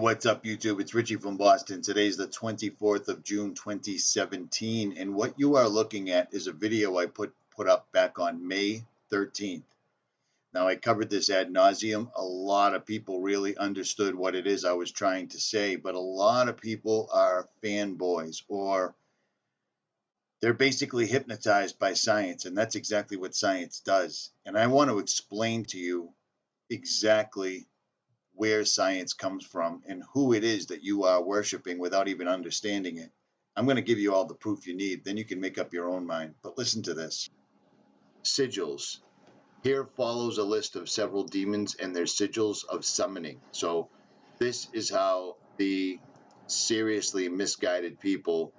What's up, YouTube? It's Richie from Boston. Today's the 24th of June, 2017, and what you are looking at is a video I put up back on May 13th. Now, I covered this ad nauseum. A lot of people really understood what it is I was trying to say, but a lot of people are fanboys, or they're basically hypnotized by science, and that's exactly what science does. And I want to explain to you exactly where science comes from and who it is that you are worshiping without even understanding it. I'm going to give you all the proof you need, then you can make up your own mind. But listen to this. Sigils. Here follows a list of several demons and their sigils of summoning. So this is how the seriously misguided people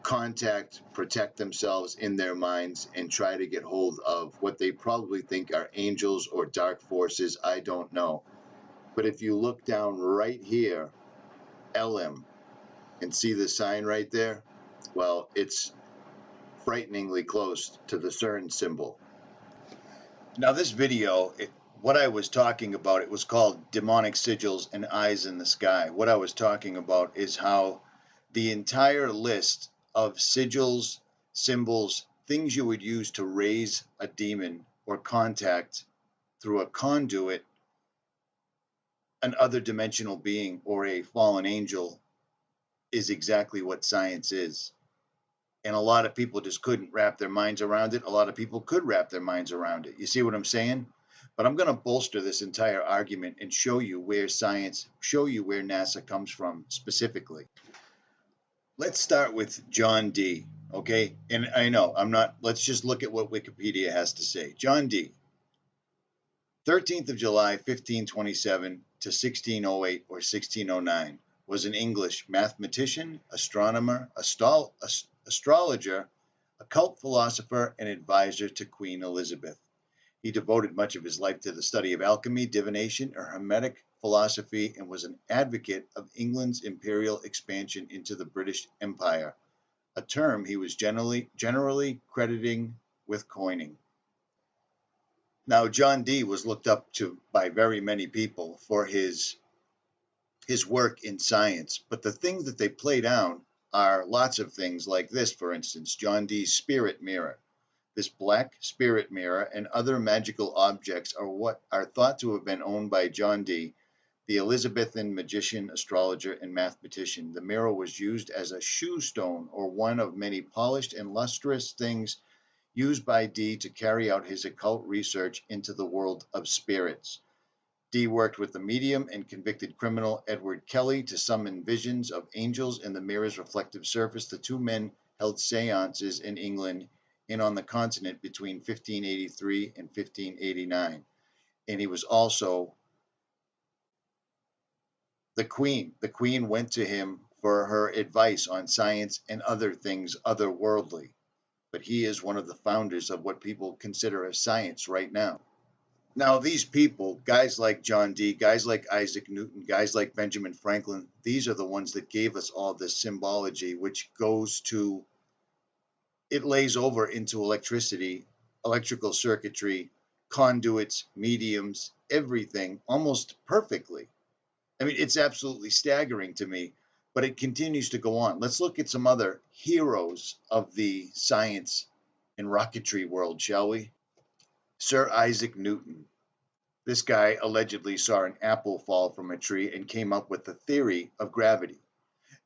protect themselves in their minds and try to get hold of what they probably think are angels or dark forces. I don't know. But if you look down right here, 𝗲𝗲, and see the sign right there, well, it's frighteningly close to the CERN symbol. Now, this video, what I was talking about, it was called Demonic Sigils and Eyes in the Sky. What I was talking about is how the entire list of sigils, symbols, things you would use to raise a demon or contact through a conduit, an other dimensional being or a fallen angel, is exactly what science is. And a lot of people just couldn't wrap their minds around it. A lot of people could wrap their minds around it. You see what I'm saying? But I'm going to bolster this entire argument and show you where NASA comes from specifically. Let's start with John Dee, okay? And I know let's just look at what Wikipedia has to say. John Dee, 13th of July, 1527 to 1608 or 1609, was an English mathematician, astronomer, astrologer, occult philosopher, and advisor to Queen Elizabeth. He devoted much of his life to the study of alchemy, divination, or Hermetic philosophy, and was an advocate of England's imperial expansion into the British Empire, a term he was generally crediting with coining. Now, John Dee was looked up to by very many people for his work in science, but the things that they play down are lots of things like this, for instance, John Dee's spirit mirror. This black spirit mirror and other magical objects are what are thought to have been owned by John Dee, the Elizabethan magician, astrologer, and mathematician. The mirror was used as a shoe stone or one of many polished and lustrous things used by Dee to carry out his occult research into the world of spirits. Dee worked with the medium and convicted criminal Edward Kelly to summon visions of angels in the mirror's reflective surface. The two men held seances in England and on the continent between 1583 and 1589. And he was also the Queen. The Queen went to him for her advice on science and other things otherworldly. But he is one of the founders of what people consider as science right now. Now, these people, guys like John Dee, guys like Isaac Newton, guys like Benjamin Franklin, these are the ones that gave us all this symbology, which it lays over into electricity, electrical circuitry, conduits, mediums, everything, almost perfectly. I mean, it's absolutely staggering to me, but it continues to go on. Let's look at some other heroes of the science and rocketry world, shall we? Sir Isaac Newton. This guy allegedly saw an apple fall from a tree and came up with the theory of gravity.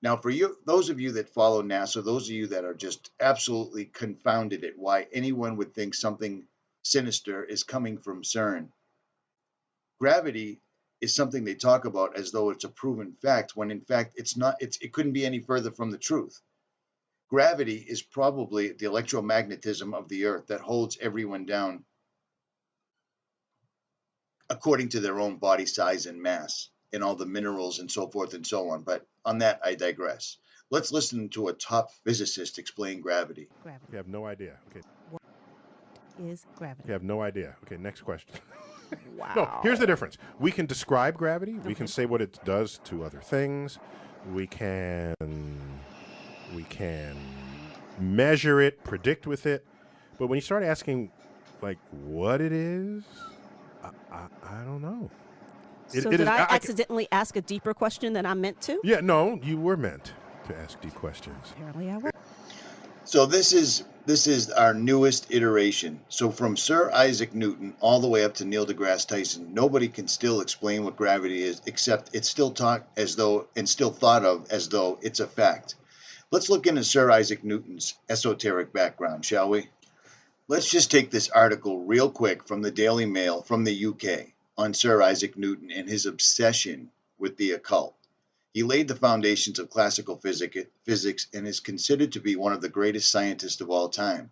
Now, for you, those of you that follow NASA, those of you that are just absolutely confounded at why anyone would think something sinister is coming from CERN, gravity is something they talk about as though it's a proven fact, when in fact it's not. It couldn't be any further from the truth. Gravity is probably the electromagnetism of the earth that holds everyone down according to their own body size and mass and all the minerals and so forth and so on. But on that, I digress. Let's listen to a top physicist explain gravity. You have no idea. Okay. What is gravity? You have no idea. Okay, next question. Wow. No, here's the difference. We can describe gravity. We can say what it does to other things. We can measure it, predict with it. But when you start asking, like, what it is, I don't know. So it did is. I accidentally ask a deeper question than I meant to? Yeah, no, you were meant to ask deep questions. Apparently I was. So this is our newest iteration. So from Sir Isaac Newton all the way up to Neil deGrasse Tyson, nobody can still explain what gravity is, except it's still taught as though and still thought of as though it's a fact. Let's look into Sir Isaac Newton's esoteric background, shall we? Let's just take this article real quick from the Daily Mail from the UK on Sir Isaac Newton and his obsession with the occult. He laid the foundations of classical physics and is considered to be one of the greatest scientists of all time.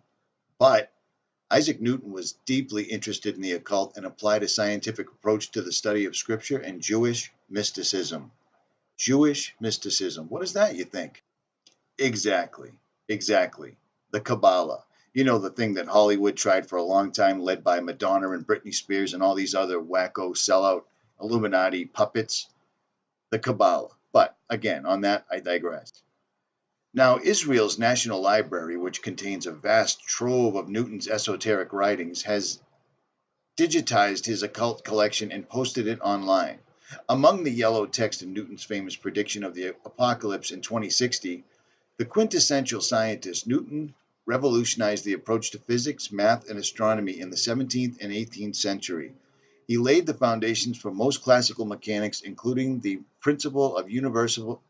But Isaac Newton was deeply interested in the occult and applied a scientific approach to the study of scripture and Jewish mysticism. Jewish mysticism. What is that, you think? Exactly. The Kabbalah. You know, the thing that Hollywood tried for a long time, led by Madonna and Britney Spears and all these other wacko sellout Illuminati puppets. The Kabbalah. But again, on that, I digress. Now, Israel's National Library, which contains a vast trove of Newton's esoteric writings, has digitized his occult collection and posted it online. Among the yellow text in Newton's famous prediction of the apocalypse in 2060, the quintessential scientist, Newton revolutionized the approach to physics, math, and astronomy in the 17th and 18th century. He laid the foundations for most classical mechanics, including the principle of universal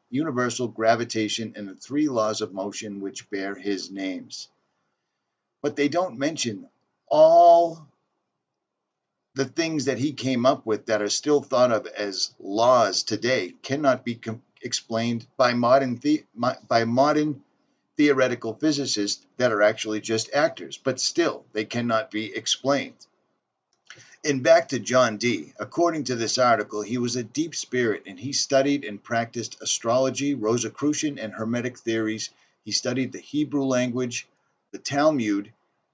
gravitation and the three laws of motion which bear his names. But they don't mention all the things that he came up with that are still thought of as laws today cannot be explained by modern theoretical physicists that are actually just actors, but still they cannot be explained. And back to John Dee. According to this article, he was a deep spirit and he studied and practiced astrology, Rosicrucian, and Hermetic theories. He studied the Hebrew language, the Talmud,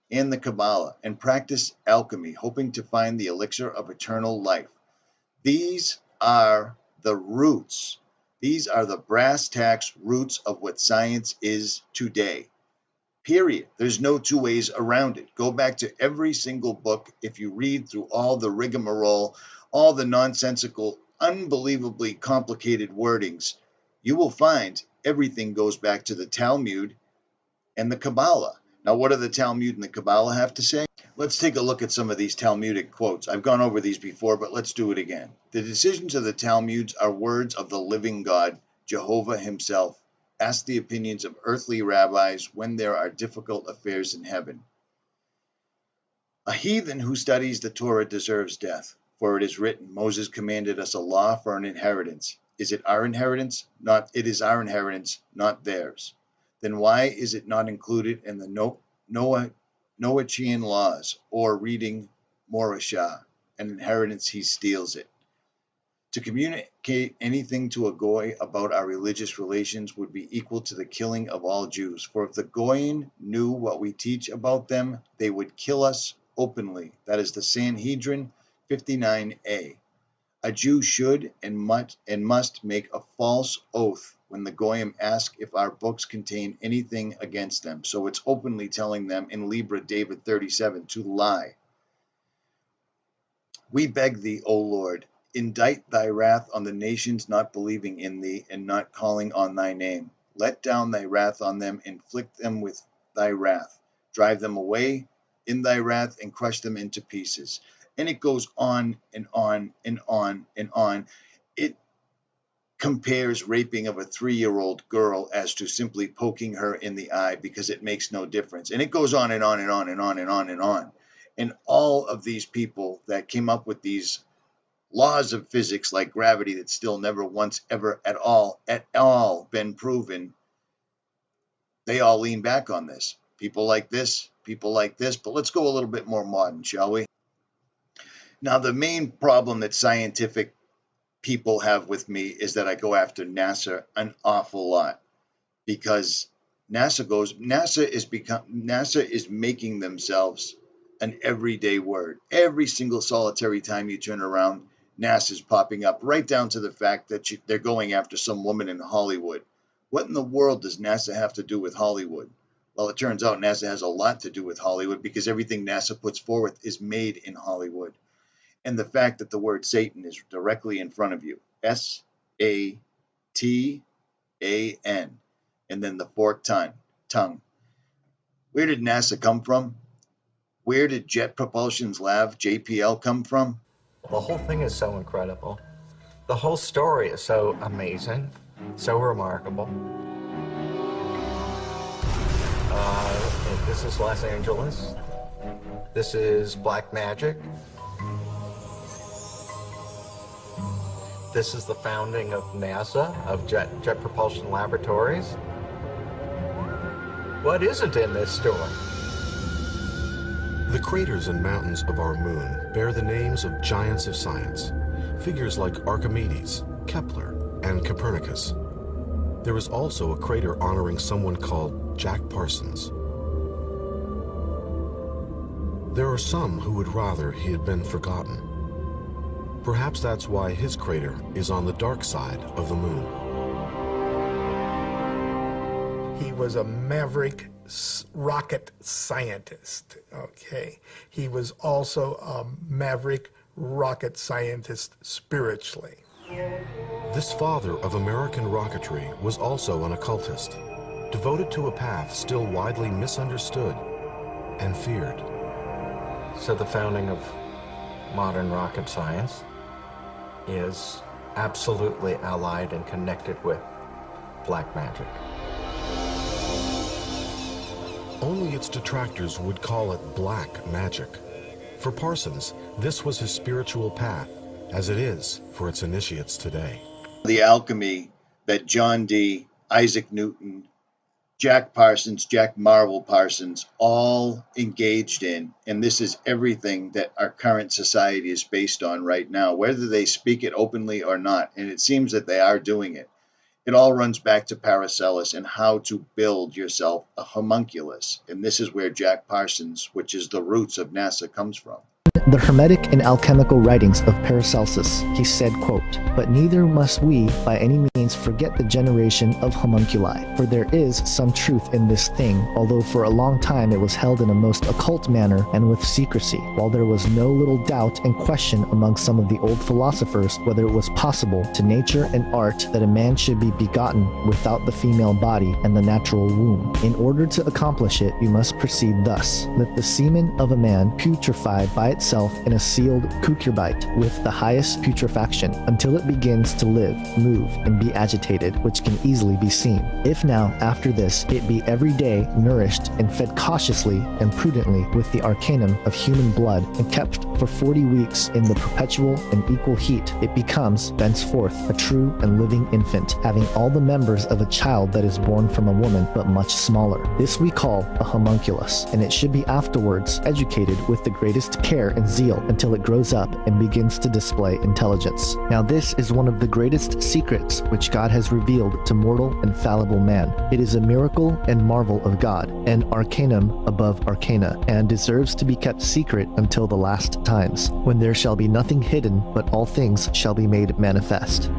and the Kabbalah, and practiced alchemy, hoping to find the elixir of eternal life. These are the roots. These are the brass tacks roots of what science is today. Period. There's no two ways around it. Go back to every single book. If you read through all the rigmarole, all the nonsensical, unbelievably complicated wordings, you will find everything goes back to the Talmud and the Kabbalah. Now, what do the Talmud and the Kabbalah have to say? Let's take a look at some of these Talmudic quotes. I've gone over these before, but let's do it again. The decisions of the Talmuds are words of the living God, Jehovah himself. Ask the opinions of earthly rabbis when there are difficult affairs in heaven. A heathen who studies the Torah deserves death, for it is written, Moses commanded us a law for an inheritance. Is it our inheritance? It is our inheritance, not theirs. Then why is it not included in the Noachian laws, or reading Morashah, an inheritance he steals it? To communicate anything to a Goy about our religious relations would be equal to the killing of all Jews. For if the Goyim knew what we teach about them, they would kill us openly. That is the Sanhedrin 59a. A Jew should and must make a false oath when the Goyim ask if our books contain anything against them. So it's openly telling them in Libra David 37 to lie. We beg thee, O Lord, indict thy wrath on the nations not believing in thee and not calling on thy name. Let down thy wrath on them, inflict them with thy wrath. Drive them away in thy wrath and crush them into pieces. And it goes on and on and on and on. It compares raping of a 3-year-old girl as to simply poking her in the eye because it makes no difference. And it goes on and on and on and on and on and on. And all of these people that came up with these laws of physics like gravity that still never once ever at all been proven, they all lean back on this. People like this, but let's go a little bit more modern, shall we? Now, the main problem that scientific people have with me is that I go after NASA an awful lot because NASA is making themselves an everyday word. Every single solitary time you turn around, NASA's popping up, right down to the fact that they're going after some woman in Hollywood. What in the world does NASA have to do with Hollywood? Well, it turns out NASA has a lot to do with Hollywood because everything NASA puts forward is made in Hollywood. and the fact that the word Satan is directly in front of you. S-A-T-A-N. And then the forked tongue. Where did NASA come from? Where did Jet Propulsion's Lab, JPL, come from? The whole thing is so incredible. The whole story is so amazing, so remarkable. This is Los Angeles. This is black magic. This is the founding of NASA, of Jet Propulsion Laboratories. What isn't in this story? The craters and mountains of our moon bear the names of giants of science, figures like Archimedes, Kepler, and Copernicus. There is also a crater honoring someone called Jack Parsons. There are some who would rather he had been forgotten. Perhaps that's why his crater is on the dark side of the moon. He was a maverick rocket scientist, okay? He was also a maverick rocket scientist spiritually. This father of American rocketry was also an occultist, devoted to a path still widely misunderstood and feared. So the founding of modern rocket science is absolutely allied and connected with black magic. Only its detractors would call it black magic. For Parsons, this was his spiritual path, as it is for its initiates today. The alchemy that John Dee, Isaac Newton, Jack 𝗏𝗟𝗡 Parsons, all engaged in, and this is everything that our current society is based on right now, whether they speak it openly or not, and it seems that they are doing it. It all runs back to Paracelsus and how to build yourself a homunculus, and this is where Jack Parsons, which is the roots of NASA, comes from. The Hermetic and alchemical writings of Paracelsus, he said, quote, "But neither must we by any means forget the generation of homunculi, for there is some truth in this thing, although for a long time it was held in a most occult manner and with secrecy, while there was no little doubt and question among some of the old philosophers whether it was possible to nature and art that a man should be begotten without the female body and the natural womb. In order to accomplish it, you must proceed thus. Let the semen of a man putrefy by itself in a sealed cucurbite with the highest putrefaction until it begins to live, move, and be agitated, which can easily be seen. If now, after this, it be every day nourished and fed cautiously and prudently with the arcanum of human blood and kept for 40 weeks in the perpetual and equal heat, it becomes, thenceforth, a true and living infant, having all the members of a child that is born from a woman, but much smaller. This we call a homunculus, and it should be afterwards educated with the greatest care and zeal until it grows up and begins to display intelligence. Now this is one of the greatest secrets which God has revealed to mortal and fallible man. It is a miracle and marvel of God, an arcanum above arcana, and deserves to be kept secret until the last times, when there shall be nothing hidden, but all things shall be made manifest.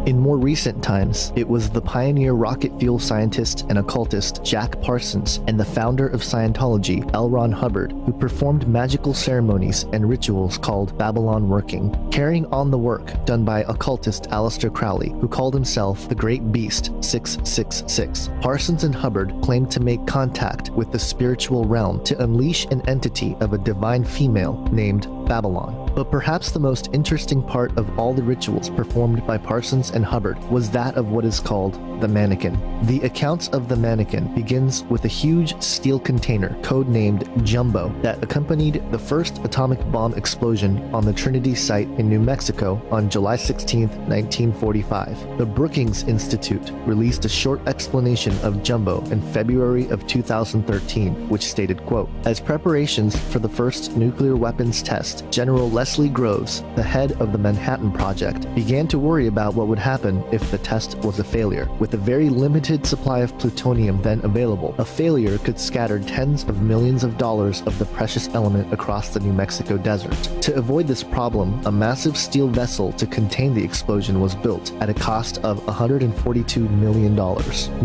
In more recent times, it was the pioneer rocket fuel scientist and occultist Jack Parsons and the founder of Scientology, L. Ron Hubbard, who performed magical ceremonies and rituals called Babylon working, carrying on the work done by occultist Aleister Crowley, who called himself the Great Beast 666. Parsons and Hubbard claimed to make contact with the spiritual realm to unleash an entity of a divine female named Babylon. But perhaps the most interesting part of all the rituals performed by Parsons and Hubbard was that of what is called the mannequin. The accounts of the mannequin begins with a huge steel container codenamed Jumbo that accompanied the first atomic bomb explosion on the Trinity site in New Mexico on July 16, 1945. The Brookings Institute released a short explanation of Jumbo in February of 2013, which stated, quote, "As preparations for the first nuclear weapons test, General Leslie Groves, the head of the Manhattan Project, began to worry about what would happen if the test was a failure. With a very limited supply of plutonium then available, a failure could scatter tens of millions of dollars of the precious element across the New Mexico desert. To avoid this problem, a massive steel vessel to contain the explosion was built at a cost of $142 million.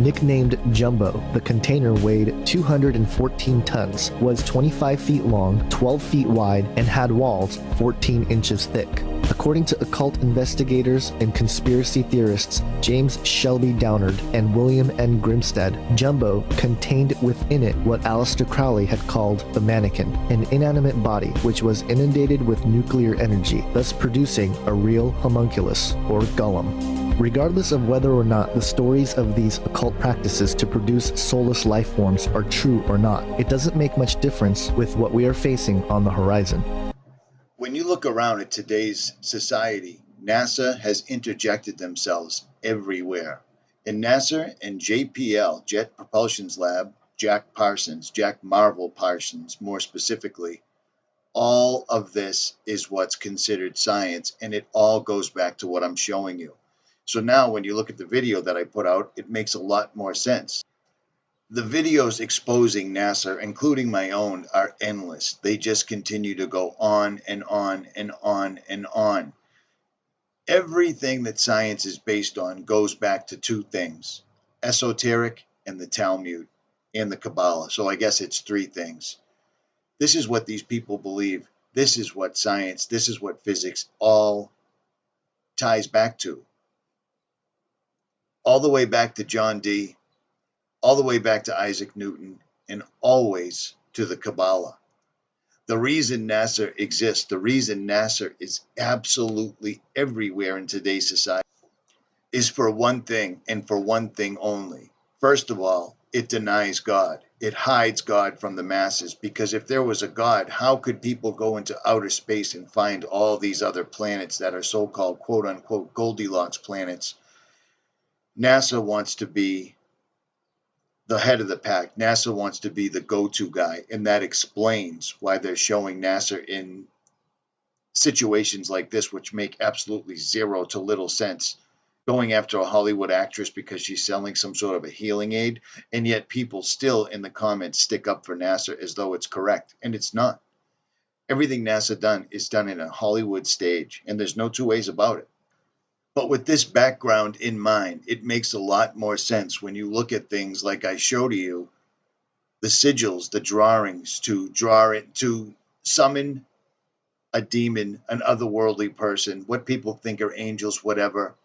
Nicknamed Jumbo, the container weighed 214 tons, was 25 feet long, 12 feet wide, and had walls 40 14 inches thick. According to occult investigators and conspiracy theorists James Shelby Downard and William N. Grimstad, Jumbo contained within it what Aleister Crowley had called the mannequin, an inanimate body which was inundated with nuclear energy, thus producing a real homunculus, or golem. Regardless of whether or not the stories of these occult practices to produce soulless life forms are true or not, it doesn't make much difference with what we are facing on the horizon. When you look around at today's society, NASA has interjected themselves everywhere. And NASA and JPL, Jet Propulsion's Lab, Jack Marvel Parsons more specifically, all of this is what's considered science, and it all goes back to what I'm showing you. So now when you look at the video that I put out, it makes a lot more sense. The videos exposing NASA, including my own, are endless. They just continue to go on and on and on and on. Everything that science is based on goes back to two things: esoteric and the Talmud and the Kabbalah. So I guess it's three things. This is what these people believe. This is what science, this is what physics all ties back to. All the way back to John Dee, all the way back to Isaac Newton, and always to the Kabbalah. The reason NASA exists, the reason NASA is absolutely everywhere in today's society, is for one thing and for one thing only. First of all, it denies God. It hides God from the masses, because if there was a God, how could people go into outer space and find all these other planets that are so-called quote-unquote Goldilocks planets? NASA wants to be the head of the pack. NASA wants to be the go-to guy, and that explains why they're showing NASA in situations like this, which make absolutely zero to little sense, going after a Hollywood actress because she's selling some sort of a healing aid, and yet people still in the comments stick up for NASA as though it's correct, and it's not. Everything NASA done is done in a Hollywood stage, and there's no two ways about it. But with this background in mind, it makes a lot more sense when you look at things like I show to you, the sigils, the drawings to draw it, to summon a demon, an otherworldly person, what people think are angels, whatever.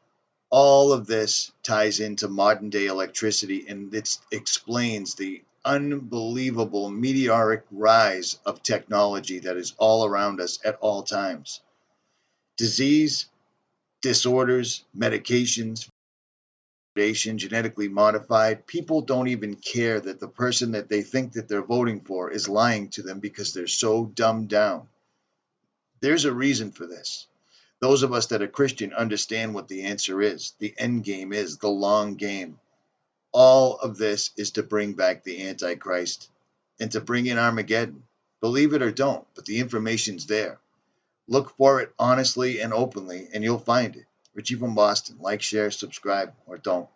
All of this ties into modern day electricity, and it explains the unbelievable meteoric rise of technology that is all around us at all times. Disease, disorders, medications, genetically modified. People don't even care that the person that they think that they're voting for is lying to them because they're so dumbed down. There's a reason for this. Those of us that are Christian understand what the answer is. The end game is the long game. All of this is to bring back the Antichrist and to bring in Armageddon. Believe it or don't, but the information's there. Look for it honestly and openly, and you'll find it. Richie from Boston. Like, share, subscribe, or don't.